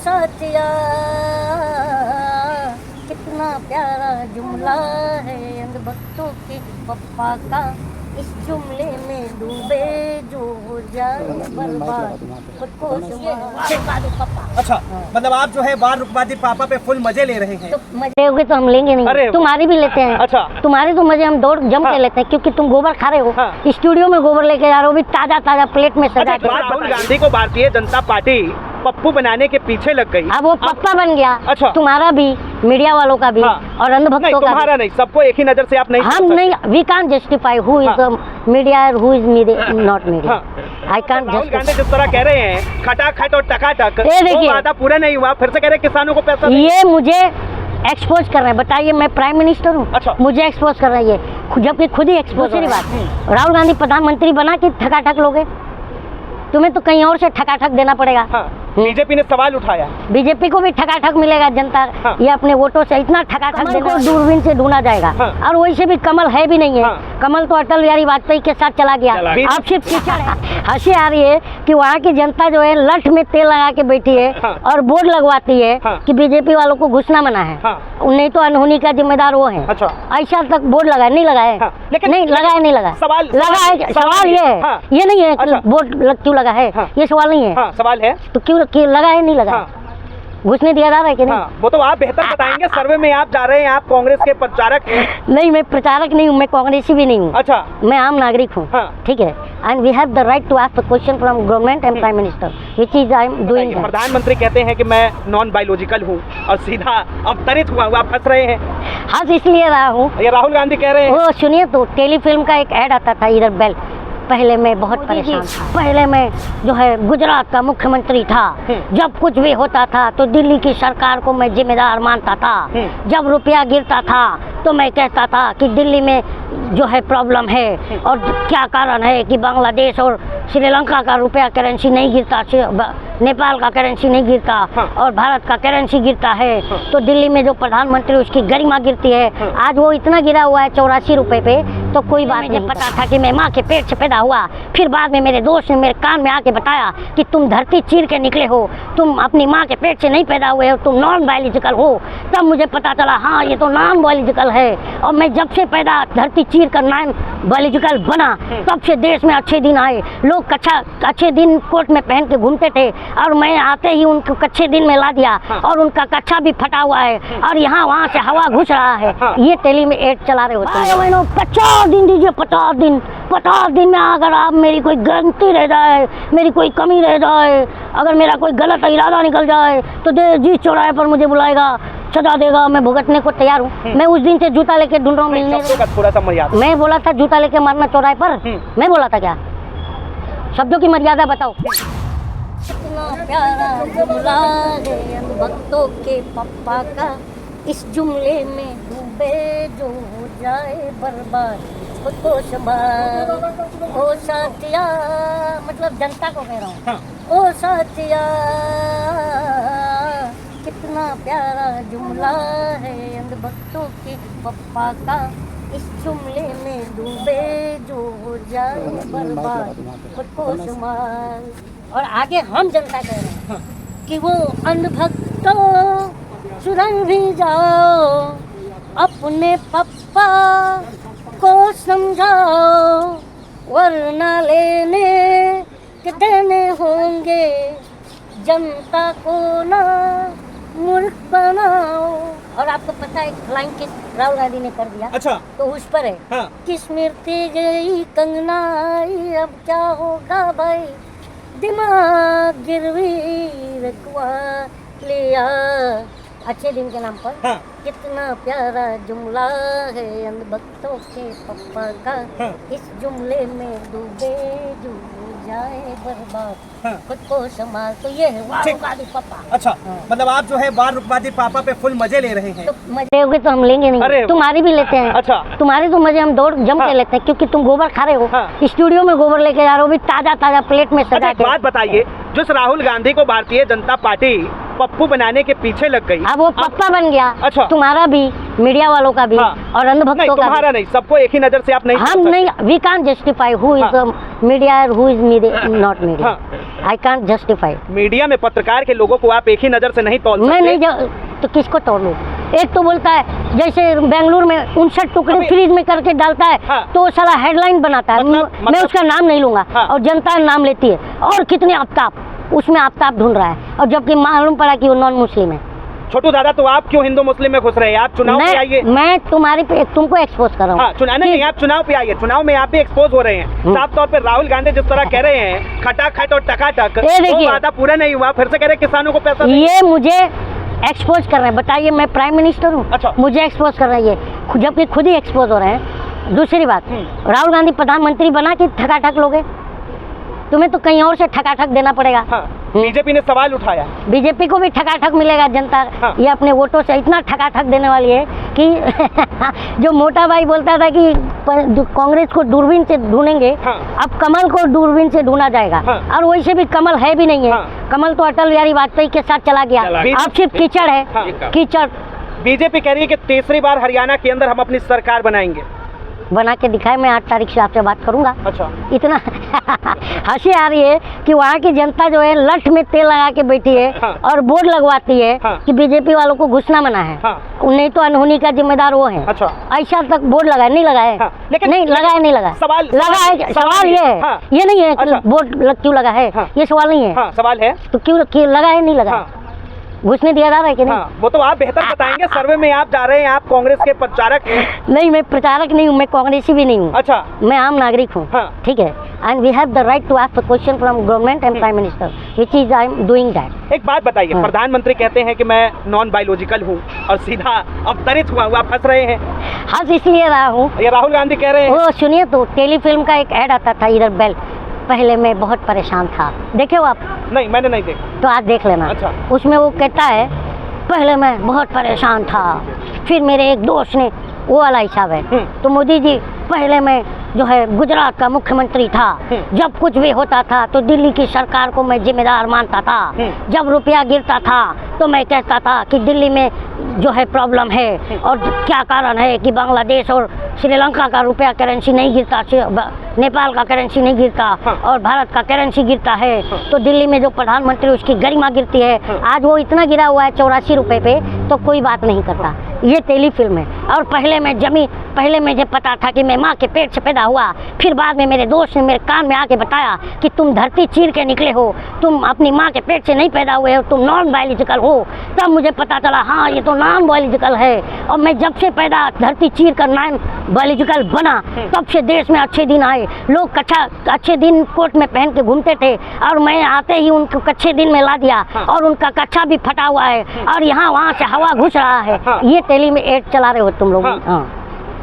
साथिया कितना प्यारा जुमला है अंधभक्तों के पप्पा का, इस जुमले में डूबे जो हो जाए बर्बाद खुद को पप्पा। अच्छा, मतलब आप जो है बार रुकवादी पापा पे फुल मजे ले रहे हैं। तो मजे होगे तो हम लेंगे नहीं, तुम्हारी भी लेते हैं। अच्छा, तुम्हारे तो मजे हम दौड़ जम के लेते हैं, क्योंकि तुम गोबर खा रहे हो। स्टूडियो में गोबर लेके जा रहे हो, भी ताजा ताजा प्लेट में सजा के। राहुल गांधी को भारतीय जनता पार्टी पप्पू बनाने के पीछे लग गई। अब वो पप्पा बन गया। अच्छा, तुम्हारा भी, मीडिया वालों का भी और अंधभक्तों का। तुम्हारा नहीं, सबको एक ही नजर से आप नहीं, हम नहीं, we can't justify who is media और who is not media. I can't Rahul Gandhi जिस तरह कह रहे हैं खटाखट और टकाटक, देखिए वादा पूरा नहीं हुआ, फिर से कह रहे किसानों को पैसा। ये मुझे एक्सपोज कर रहे हैं। बताइए, मैं प्राइम मिनिस्टर हूँ। अच्छा, मुझे एक्सपोज कर रहे हैं, जबकि खुद ही एक्सपोज की बात। राहुल गांधी प्रधानमंत्री बना के ठकाठक लोगे, तुम्हें तो कहीं और से ठकाठक देना पड़ेगा। बीजेपी ने सवाल उठाया, बीजेपी को भी ठकाठक मिलेगा जनता। ये अपने वोटों से इतना ठकाठक देगा, दूरबीन से ढूंढा जाएगा। और वैसे भी कमल है भी नहीं है। कमल तो अटल बिहारी वाजपेयी के साथ चला गया। अब सिर्फ कीचड़ है। हंसी आ रही है कि वहाँ की जनता जो है लठ में तेल लगा के बैठी है और बोर्ड लगवाती है कि बीजेपी वालों को घुसना मना है। नहीं तो अनहोनी का जिम्मेदार वो है। ऐसा तक बोर्ड लगाए, नहीं लगाए, नहीं लगाए, नहीं लगाए। सवाल ये है, ये नहीं है बोर्ड क्यों लगा है, ये सवाल नहीं है। सवाल है तो क्यों लगा है, नहीं लगा, घुसने दिया जा रहा है कि नहीं? वो तो आप बेहतर बताएंगे। सर्वे में आप जा रहे हैं, आप कांग्रेस के प्रचारक हैं। नहीं, मैं प्रचारक नहीं हूँ, मैं कांग्रेसी भी नहीं हूँ। अच्छा, मैं आम नागरिक हूँ। ठीक है, and we have the right to ask the question from government and prime minister, which is I am doing. प्रधानमंत्री कहते हैं कि मैं नॉन बायोलॉजिकल हूँ और सीधा अवतरित हुआ, आप हंस रहे हैं। हंस इसलिए रहा हूँ, ये राहुल गांधी कह रहे हैं। वो सुनिए तो, टेलीफिल्म का एक ऐड आता था, इधर बेल। पहले मैं बहुत परेशान था। पहले मैं जो है गुजरात का मुख्यमंत्री था। जब कुछ भी होता था तो दिल्ली की सरकार को मैं जिम्मेदार मानता था। जब रुपया गिरता था तो मैं कहता था कि दिल्ली में जो है प्रॉब्लम है और क्या कारण है कि बांग्लादेश और श्रीलंका का रुपया करेंसी नहीं गिरता, नेपाल का करेंसी नहीं गिरता और भारत का करेंसी गिरता है, तो दिल्ली में जो प्रधानमंत्री उसकी गरिमा गिरती है। आज वो इतना गिरा हुआ है 84 रुपए पे, तो कोई बात नहीं। पता था कि मैं माँ के पेट से पैदा हुआ। फिर बाद में मेरे दोस्त ने मेरे कान में आके बताया कि तुम धरती चीर के निकले हो, तुम अपनी माँ के पेट से नहीं पैदा हुए हो, तुम नॉन बायोलॉजिकल हो। तब मुझे पता चला, हाँ ये तो नॉन बायोलॉजिकल है। और मैं जब से पैदा धरती चीर कर नॉन बायोलॉजिकल बना, तब से देश में अच्छे दिन आए। लोग अच्छे दिन कोट में पहन के घूमते थे और मैं आते ही उनको कच्चे दिन में ला दिया और उनका कच्चा भी फटा हुआ है और यहाँ वहाँ से हवा घुस रहा है। ये टेली में एड चला रहे होते हैं। 50 दिन दीजिए, 50 दिन में अगर आप मेरी कोई गलती रह जाए, मेरी कोई कमी रह जाए, अगर मेरा कोई गलत इरादा निकल जाए तो जी चौराहे पर मुझे बुलाएगा, सजा देगा, मैं भुगतने को तैयार हूँ। मैं उस दिन से जूता लेके ढूंढ रहा हूँ मिलने। मैं बोला था जूता लेके मारना चौराहे पर, मैं बोला था क्या? शब्दों की मर्यादा बताओ। कितना प्यारा जुमला है भक्तों के पप्पा का, इस जुमले में डूबे जो हो जाए बर्बाद खुद को संभाल। ओ साथिया, मतलब जनता को कह रहा हूँ। ओ साथिया कितना प्यारा जुमला है अंधभक्तों के पप्पा का, इस जुमले में डूबे जो हो जाए बर्बाद खुद को संभाल। और आगे हम जनता कह रहे हैं कि वो अंधभक्तों सुधर भी जाओ, अपने पप्पा को समझाओ, वरना लेने के देने होंगे, जनता को ना मूर्ख बनाओ। और आपको पता है फ्लाइंग किस राहुल गांधी ने कर दिया। अच्छा, तो उस पर है कि स्मृति गई कंगना आई, अब क्या होगा भाई, दिमाग गिरवी रखवा लिया। अच्छे दिन के नाम पर कितना प्यारा जुमला है अंधभक्तों के पप्पा का, इस जुमले में डूबे जो जाए बर्बाद खुद को संभाल। तो ये है रुकवादी पापा। अच्छा, मतलब आप जो है बार रुकवादी पापा पे फुल मजे ले रहे हैं। तो मजे होगे तो हम लेंगे नहीं, तुम्हारी भी लेते हैं। अच्छा, तुम्हारे तो मजे हम दौड़ जम के लेते हैं, क्योंकि तुम गोबर खा रहे हो। स्टूडियो में गोबर लेके जा रहे हो, भी ताजा ताजा प्लेट में सजा के। बात बताइए, जिस राहुल गांधी को भारतीय जनता पार्टी पप्पू बनाने के पीछे लग गई, अब वो पप्पा बन गया। अच्छा। तुम्हारा भी, मीडिया वालों का भी, हाँ। और नहीं, अंधभक्तों का तुम्हारा नहीं, सबको एक ही नजर से आप नहीं हम समझ नहीं, सकते। We can't justify who is media, who is not media. हाँ। I can't justify. मीडिया में पत्रकार के लोगों को आप एक ही नजर से नहीं तौल मैं सकते। नहीं तो किसको तोड़ लूं? एक तो बोलता है जैसे बेंगलुरु में 59 टुकड़े अभी- फ्रीज में करके डालता है, हाँ। तो वो साला हेडलाइन बनाता है। मैं मतलब- उसका नाम नहीं लूंगा, हाँ। और जनता नाम लेती है, और कितने आफ्ताब उसमें आफ्ताब ढूंढ रहा है, और जबकि मालूम पड़ा कि वो नॉन मुस्लिम है। छोटू दादा, तो आप क्यों हिंदू मुस्लिम में घुस रहे हैं? आप चुनाव पे आइए। मैं तुमको एक्सपोज कर रहा हाँ, हूँ। चुनाव नहीं, आप चुनाव पे आइए। चुनाव में आप भी एक्सपोज हो रहे हैं। साफ तौर पे राहुल गांधी जिस तरह कह रहे हैं खटाखट और टकाटक, ये देखिए। वो वादा पूरा नहीं हुआ, फिर से कह रहे हैं किसानों को पैसा नहीं। ये मुझे एक्सपोज कर रहे हैं। बताइए, मैं प्राइम मिनिस्टर हूँ? अच्छा। मुझे एक्सपोज कर रहे हैं, जबकि खुद ही एक्सपोज हो रहे हैं। दूसरी बात, राहुल गांधी प्रधानमंत्री बना के ठकाठक लोगे? तुम्हें तो कहीं और से ठकाठक देना पड़ेगा। हाँ, बीजेपी ने सवाल उठाया। बीजेपी को भी ठकाठक मिलेगा, जनता हाँ। ये अपने वोटों से इतना ठकाठक देने वाली है कि जो मोटा भाई बोलता था कि कांग्रेस को दूरबीन से ढूंढेंगे, हाँ। अब कमल को दूरबीन से ढूंढा जाएगा। हाँ। और वैसे भी कमल है भी नहीं है। हाँ। कमल तो अटल बिहारी वाजपेयी के साथ चला गया। अब सिर्फ कीचड़ है। हाँ। कीचड़ बीजेपी कह रही है कि तीसरी बार हरियाणा के अंदर हम अपनी सरकार बनाएंगे। बना के दिखाए। मैं 8 तारीख से आपसे बात करूंगा। अच्छा। इतना हंसी आ रही है कि वहाँ की जनता जो है लठ में तेल लगा के बैठी है। हाँ। और बोर्ड लगवाती है। हाँ। कि बीजेपी वालों को घुसना मना है। हाँ। नहीं तो अनहोनी का जिम्मेदार वो है। अच्छा। ऐसा तक बोर्ड लगाए नहीं लगाए? हाँ। लेकिन नहीं लगाए, नहीं लगाए। सवाल सवाल ये है। हाँ। ये नहीं है कि अच्छा। बोर्ड क्यों लगा है। हाँ। ये सवाल नहीं है। हाँ, सवाल है। तो क्यों लगा है, नहीं लगा? हाँ। घुसने दिया जा रहा है कि नहीं? हाँ, वो तो आप बेहतर बताएंगे। सर्वे में आप जा रहे हैं, आप कांग्रेस के प्रचारक हैं। नहीं, मैं प्रचारक नहीं हूँ, मैं कांग्रेसी भी नहीं हूँ। अच्छा। मैं आम नागरिक हूँ। हाँ। ठीक है। And we have the right to ask question from government and prime minister, which is I am doing that. एक बात बताइए, हाँ। प्रधानमंत्री कहते हैं कि मैं नॉन बायोलॉजिकल हूँ और सीधा अवतरित हुआ हुआ फंस रहे हैं। हंस इसलिए रहा हूँ, ये राहुल गांधी कह रहे हैं। वो सुनिए तो, टेलीफिल्म का एक ऐड आता था इधर बेल, पहले मैं बहुत परेशान था। देखे हो आप? नहीं, मैंने नहीं देखा। तो आज देख लेना। अच्छा। उसमें वो कहता है पहले मैं बहुत परेशान था, फिर मेरे एक दोस्त ने, वो वाला हिसाब है। तो मोदी जी, पहले मैं जो है गुजरात का मुख्यमंत्री था, जब कुछ भी होता था तो दिल्ली की सरकार को मैं जिम्मेदार मानता था। जब रुपया गिरता था तो मैं कहता था कि दिल्ली में जो है प्रॉब्लम है, और क्या कारण है कि बांग्लादेश और श्रीलंका का रुपया करेंसी नहीं गिरता, नेपाल का करेंसी नहीं गिरता, और भारत का करेंसी गिरता है, तो दिल्ली में जो प्रधानमंत्री उसकी गरिमा गिरती है। आज वो इतना गिरा हुआ है 84 रुपये पे, तो कोई बात नहीं करता। ये टेलीफिल्म है। और पहले मुझे पता था कि मैं माँ के पेट से पैदा हुआ, फिर बाद में मेरे दोस्त ने मेरे कान में आके बताया कि तुम धरती चीर के निकले हो, तुम अपनी माँ के पेट से नहीं पैदा हुए हो, तुम नॉन बायोलॉजिकल हो। तब मुझे पता चला, हाँ ये तो नॉन बायोलॉजिकल है। और मैं जब से पैदा धरती चीर कर नॉन बायोलॉजिकल बना, तब से देश में अच्छे दिन आए। लोग अच्छे दिन कोट में पहन के घूमते थे, और मैं आते ही उनको अच्छे दिन में ला दिया, और उनका कच्छा भी फटा हुआ है, और यहाँ वहाँ से हवा घुस रहा है। ये टेली में एड चला रहे हो तुम लोग।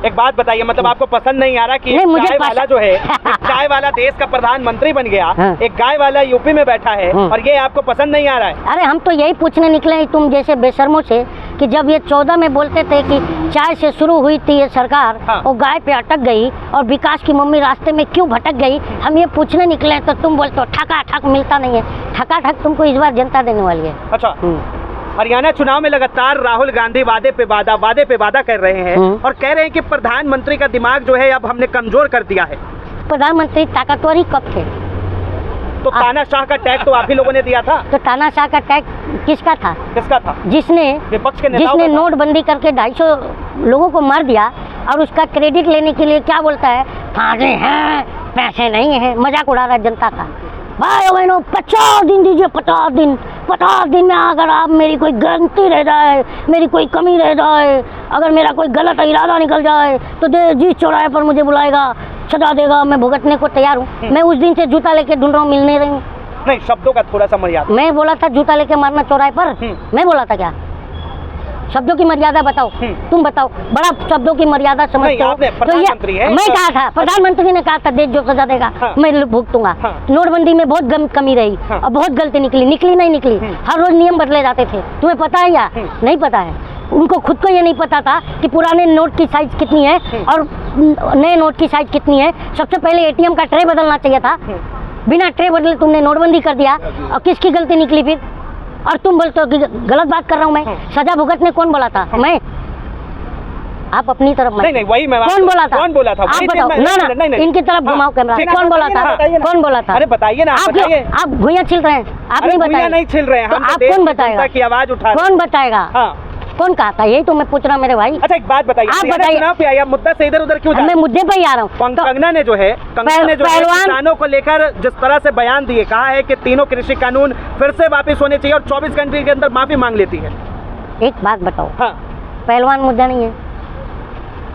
एक बात बताइए, मतलब आपको पसंद नहीं आ रहा कि नहीं, मुझे चाय वाला जो है, एक चाय वाला देश का प्रधानमंत्री बन गया, हाँ। एक गाय वाला यूपी में बैठा है, और ये आपको पसंद नहीं आ रहा है? अरे हम तो यही पूछने निकले हैं तुम जैसे बेशर्मों से, कि जब ये 14 में बोलते थे कि चाय से शुरू हुई थी ये सरकार, हाँ। और गाय पे अटक गई, और विकास की मम्मी रास्ते में क्यों भटक गई, हम ये पूछने निकले हैं, तो तुम बोलते हो ठका मिलता नहीं है। ठका तुमको इस बार जनता देने वाली है। अच्छा। हरियाणा चुनाव में लगातार राहुल गांधी वादे पे वादा कर रहे हैं, और कह रहे हैं कि प्रधानमंत्री का दिमाग जो है अब हमने कमजोर कर दिया है। प्रधानमंत्री ताकतवर ही कब थे? तो तानाशाह का टैग तो आप ही लोगों ने दिया था। तो तानाशाह का टैग किसका था? किसका था? जिसने विपक्ष के नेताओं जिसने का था। नोटबंदी करके 250 लोगों को मार दिया, और उसका क्रेडिट लेने के लिए क्या बोलता है, फांसे हैं, पैसे नहीं है, मजाक उड़ा रहा है जनता का। भाई बहनों 50 दिन दीजिए, 50 दिन में अगर आप मेरी कोई गलती रह जाए, मेरी कोई कमी रह जाए, अगर मेरा कोई गलत इरादा निकल जाए, तो जिस चौराहे पर मुझे बुलाएगा, सजा देगा, मैं भुगतने को तैयार हूँ। मैं उस दिन से जूता लेके ढूंढ रहा हूँ, मिलने रही हूँ। नहीं, शब्दों का थोड़ा सा मर्यादा। मैं बोला था जूता लेके मारना चौराहे पर? मैं बोला था क्या? शब्दों की मर्यादा बताओ, तुम बताओ। बड़ा शब्दों की मर्यादा समझते हो तो ये मैं कहा था, प्रधानमंत्री ने कहा था देश जो सजा देगा मैं भुगतूंगा। नोटबंदी में बहुत कमी रही, और बहुत गलती निकली नहीं निकली। हर रोज नियम बदले जाते थे, तुम्हें पता है या नहीं पता है? उनको खुद को ये नहीं पता था कि पुराने नोट की साइज कितनी है और नए नोट की साइज कितनी है। सबसे पहले एटीएम का ट्रे बदलना चाहिए था। बिना ट्रे बदले तुमने नोटबंदी कर दिया, और किसकी गलती निकली फिर? और तुम बोलते हो कि गलत बात कर रहा हूँ मैं। सजा भुगतने कौन बोला था? मैं? आप अपनी तरफ मत। नहीं वही मैं कौन बोला था? कौन बोला था? आप बताओ ना, इनकी तरफ घुमाओ कैमरा। कौन बोला था? कौन बोला था? अरे बताइए ना, आप भुइयां छिल रहे हैं, आप नहीं बताएंगे? नहीं छिल रहे हैं हम, आप कौन बताएगा? की आवाज उठा, कौन बताएगा? कौन कहा था? यही तो मैं पूछ रहा हूँ मेरे भाई। अच्छा एक बात बताइए, आप बताइए, चुनाव पे आया मुद्दा से इधर उधर क्यों? मैं मुद्दे पे ही आ रहा हूँ। कंगना ने जो है किसानों को लेकर जिस तरह से बयान दिए, कहा है कि तीनों कृषि कानून फिर से वापस होने चाहिए और 24 घंटे के अंदर माफी मांग लेती है। एक बात बताओ, पहलवान मुद्दा नहीं है,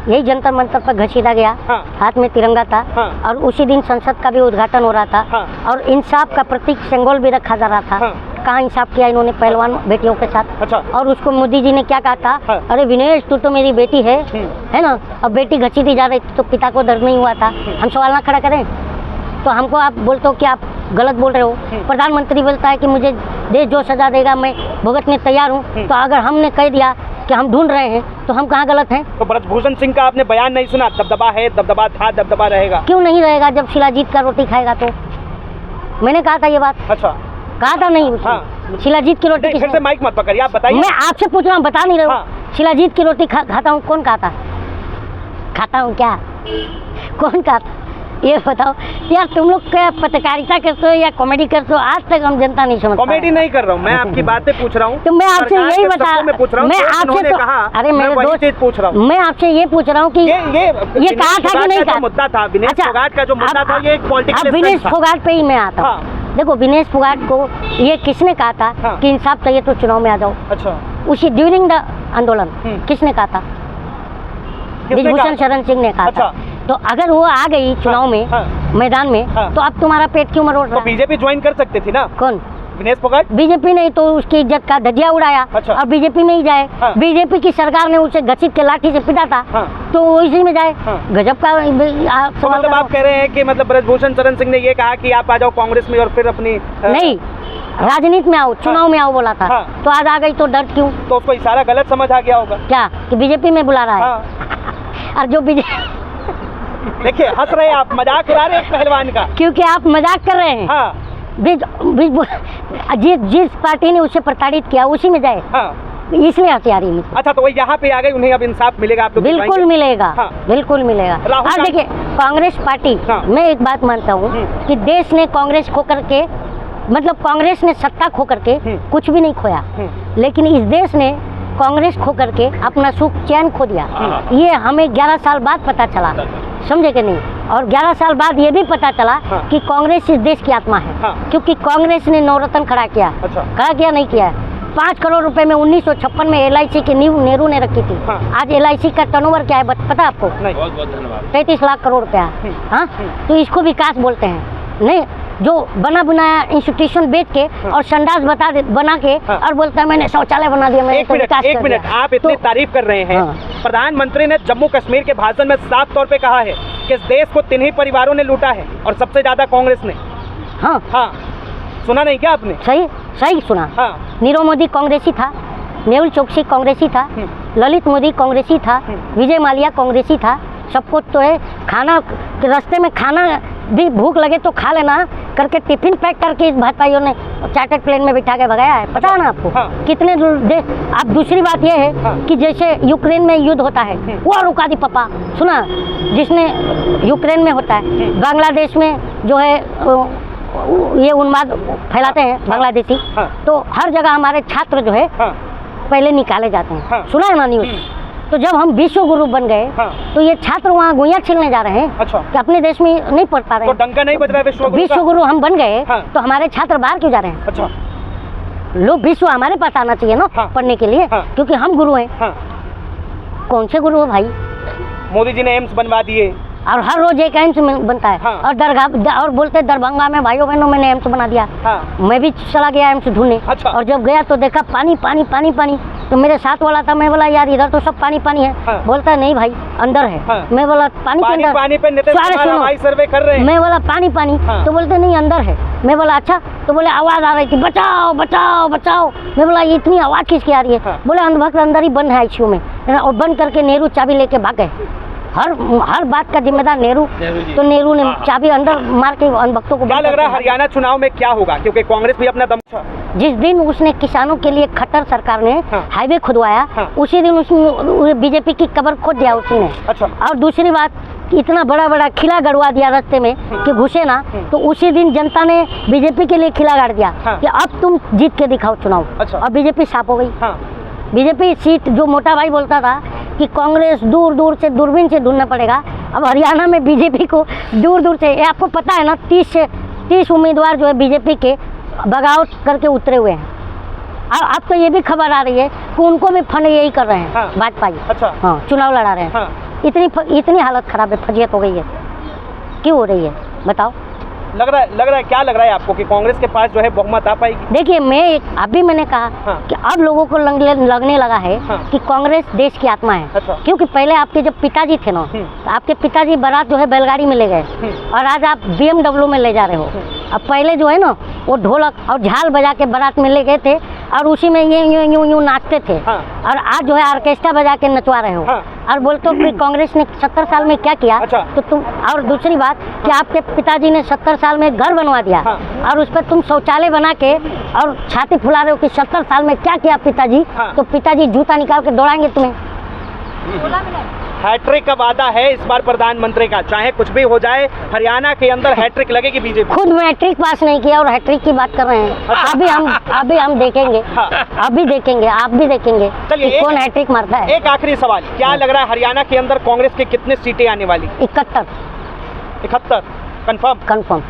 यही जंतर मंतर पर घसीटा गया। हाथ में तिरंगा था, और उसी दिन संसद का भी उद्घाटन हो रहा था, और इंसाफ का प्रतीक सिंबल भी रखा जा रहा था। कहाँ इंसाफ किया इन्होंने पहलवान बेटियों के साथ? अच्छा। और उसको मोदी जी ने क्या कहा था? अरे विनेश तू तो मेरी बेटी है ना, अब बेटी घसीटी जा रही तो पिता को दर्द नहीं हुआ था? हम सवाल ना खड़ा करें तो हमको आप बोलते हो कि आप गलत बोल रहे हो। प्रधानमंत्री बोलता है कि मुझे देश जो सजा देगा मैं भुगतने तैयार हूँ, तो अगर हमने कह दिया कि हम ढूंढ रहे हैं तो हम कहाँ गलत हैं? तो ब्रजभूषण सिंह का आपने बयान नहीं सुना? दबदबा है, दबदबा था, दबदबा रहेगा। क्यों नहीं रहेगा जब शिलाजीत का रोटी खाएगा? तो मैंने कहा था ये बात। अच्छा, कहा था नहीं? शिलाजीत की रोटी फिर से माइक मत पकड़िए, आप बताइए। मैं आपसे पूछ रहा हूँ, बता नहीं रहे हो। शिलाजीत की रोटी खाता हूँ, कौन खाता? खाता हूँ क्या? कौन खाता? ये बताओ यार, तुम लोग क्या पत्रकारिता करते हो या कॉमेडी करते हो? आज तक हम जनता नहीं समझ। कॉमेडी नहीं कर रहा हूँ मैं, आपकी बातें पूछ रहा हूँ। तो मैं आपसे यही बता, मैं आपसे कहा, अरे मेरे दोस्त पूछ रहा हूँ, मैं आपसे ये पूछ रहा हूँ कि ये कहा था कि नहीं कहा? मुद्दा था विनेश फोगाट का, जो मुद्दा था ये एक पॉलिटिकल। विनेश फोगाट पे ही मैं आता हूँ। देखो विनेश फोगाट को ये किसने कहा था कि इंसाफ चाहिए तो चुनाव में आ जाओ? अच्छा, उसी ड्यूरिंग द आंदोलन किसने कहा था? ब्रजभूषण शरण सिंह ने कहा था। तो अगर वो आ गई चुनाव में मैदान में, तो अब तुम्हारा पेट क्यों मरोड़ रहा है? बीजेपी ज्वाइन कर सकती थी ना? कौन? विनेश फोगाट। बीजेपी नहीं तो उसकी इज्जत का धज्जिया उड़ाया। अच्छा। और बीजेपी में ही जाए। बीजेपी की सरकार ने उसे घसीट के लाठी से पीटा था, तो वो इसी में जाए। गजब का सवाल। मतलब आप कह रहे हैं कि मतलब ब्रजभूषण शरण सिंह ने ये कहा कि आप आ जाओ कांग्रेस में और फिर अपनी नहीं राजनीति में आओ, चुनाव में आओ बोला था, तो आज आ गई तो डर क्यों? तो उसको इशारा गलत समझ आ गया होगा क्या कि बीजेपी में बुला रहा है? और जो देखिए हंस रहे हैं आप, मजाक उड़ा रहे हैं पहलवान का, क्योंकि आप मजाक कर रहे हैं। जिस पार्टी ने उसे प्रताड़ित किया उसी में जाए, इसलिए हंसी आ रही है। अच्छा, तो वो यहाँ पे आ गई, उन्हें अब इंसाफ मिलेगा? आप लोग बिल्कुल मिलेगा, बिल्कुल मिलेगा। और देखिए कांग्रेस पार्टी, मैं एक बात मानता हूँ कि देश ने कांग्रेस खो करके, मतलब कांग्रेस ने सत्ता खो करके कुछ भी नहीं खोया, लेकिन इस देश ने कांग्रेस खो करके अपना सुख चैन खो दिया। ये हमें 11 साल बाद पता चला, समझे कि नहीं? और 11 साल बाद ये भी पता चला कि कांग्रेस इस देश की आत्मा है, क्योंकि कांग्रेस ने नवरत्न खड़ा किया। खड़ा किया नहीं किया? 5 करोड़ रुपए में 1956 में LIC की नींव नेहरू ने रखी थी। आज LIC का टर्नओवर क्या है पता है आपको? बहुत बहुत धन्यवाद। 33 लाख करोड़ रुपया। हाँ, तो इसको विकास बोलते हैं? नहीं, जो बना बनाया इंस्टीट्यूशन बेच के और संडास बना के और बोलता है मैंने शौचालय बना दिया, मैंने एक मिनट, आप इतनी तारीफ कर रहे हैं। प्रधानमंत्री ने जम्मू कश्मीर के भाषण में साफ तौर पे कहा है कि इस देश को 3 ही परिवारों ने लूटा है और सबसे ज्यादा कांग्रेस ने। हाँ, सुना नहीं क्या आपने? सही सुना। नीरव मोदी कांग्रेसी था, मेहुल चोकसी कांग्रेसी था, ललित मोदी कांग्रेसी था, विजय माल्या कांग्रेसी था। सबको तो है खाना, रास्ते में खाना भी भूख लगे तो खा लेना करके टिफिन पैक करके इस भाजपाइयों ने चार्टर्ड प्लेन में बिठा के भगाया है, पता है ना आपको? कितने अब दूसरी बात यह है कि जैसे यूक्रेन में युद्ध होता है, वो रुका दी पापा, सुना? जिसने यूक्रेन में होता है, बांग्लादेश में जो है ये उन्माद फैलाते हैं बांग्लादेशी, तो हर जगह हमारे छात्र जो है पहले निकाले जाते हैं। सुना है ना न्यूज? तो जब हम विश्व गुरु बन गए तो ये छात्र वहाँ गोइयाँ छिलने जा रहे हैं। अच्छा। कि अपने देश में नहीं पढ़ पा रहे हैं, तो डंका नहीं बज रहा है। विश्व गुरु हम बन गए तो हमारे छात्र बाहर क्यों जा रहे हैं? अच्छा। लोग विश्व हमारे पास आना चाहिए ना पढ़ने के लिए, क्योंकि हम गुरु हैं। कौन से गुरु हो भाई? मोदी जी ने एम्स बनवा दिए और हर रोज एक एम्स बनता है। और दरगाह और बोलते दरभंगा में भाइयों बहनों मैंने एम्स बना दिया। मैं भी चला गया एम्स ढूंढने। अच्छा। और जब गया तो देखा पानी पानी पानी पानी, तो मेरे साथ वाला था, मैं बोला यार इधर तो सब पानी पानी है। बोलता नहीं भाई अंदर है। मैं बोला पानी के अंदर? पानी पे सर्वे कर रहे हैं। मैं बोला पानी पानी, तो बोलते नहीं अंदर है। मैं बोला अच्छा, तो बोले आवाज आ रही थी बचाओ बचाओ बचाओ। मैं बोला इतनी आवाज किसकी आ रही है? बोले अंधभक्त अंदर ही बंद है ICU में, और बंद करके नेहरू चाबी लेके भाग गए। हर बात का जिम्मेदार नेहरू, तो नेहरू ने चाबी अंदर मार के अनभक्तों को। क्या लग रहा है हरियाणा चुनाव में क्या होगा, क्योंकि कांग्रेस भी अपना दम। जिस दिन उसने किसानों के लिए खट्टर सरकार ने हाईवे खुदवाया, उसी दिन उसने बीजेपी की कब्र खोद दिया उसी ने। अच्छा। और दूसरी बात, इतना बड़ा खिला गड़वा दिया रास्ते में कि घुसे ना, तो उसी दिन जनता ने बीजेपी के लिए खिला गाड़ दिया कि अब तुम जीत के दिखाओ चुनाव। अच्छा। और बीजेपी साफ हो गई। बीजेपी सीट, जो मोटा भाई बोलता था कि कांग्रेस दूर दूर से दूरबीन से ढूंढना पड़ेगा, अब हरियाणा में बीजेपी को दूर दूर से, आपको पता है ना, 30 उम्मीदवार जो है बीजेपी के बगावत करके उतरे हुए हैं। और अब तो ये भी खबर आ रही है कि उनको भी फंड यही कर रहे हैं, भाजपा। अच्छा। हाँ, चुनाव लड़ा रहे हैं। इतनी हालत खराब है, फजीयत हो गई है। क्यों हो रही है बताओ? लग रहा है क्या लग रहा है आपको कि कांग्रेस के पास जो है बहुमत आ पाएगी? देखिए, मैंने कहा कि अब लोगों को लगने लगा है कि कांग्रेस देश की आत्मा है। अच्छा। क्योंकि पहले आपके जब पिताजी थे ना, तो आपके पिताजी बारात जो है बैलगाड़ी में ले गए, और आज आप BMW में ले जा रहे हो। अब पहले जो है ना, वो ढोलक और झाल बजा के बारात में ले गए थे, और उसी में यूं नाचते थे। और आज जो है ऑर्केस्ट्रा बजा के नचवा रहे हो। और बोलते हो कि कांग्रेस ने 70 साल में क्या किया। अच्छा। तो तुम, और दूसरी बात कि आपके पिताजी ने 70 साल में घर बनवा दिया, और उस पर तुम शौचालय बना के और छाती फुला रहे हो कि 70 साल में क्या किया पिताजी। तो पिताजी जूता निकाल के दौड़ाएंगे तुम्हें। हैट्रिक का वादा है इस बार प्रधानमंत्री का, चाहे कुछ भी हो जाए हरियाणा के अंदर हैट्रिक लगेगी बीजेपी। खुद मैट्रिक पास नहीं किया और हैट्रिक की बात कर रहे हैं। अभी हम देखेंगे। अभी देखेंगे, आप भी देखेंगे कि कौन हैट्रिक मारता है। एक आखिरी सवाल, क्या लग रहा है हरियाणा के अंदर कांग्रेस के कितने सीटें आने वाली? 71 71 कंफर्म।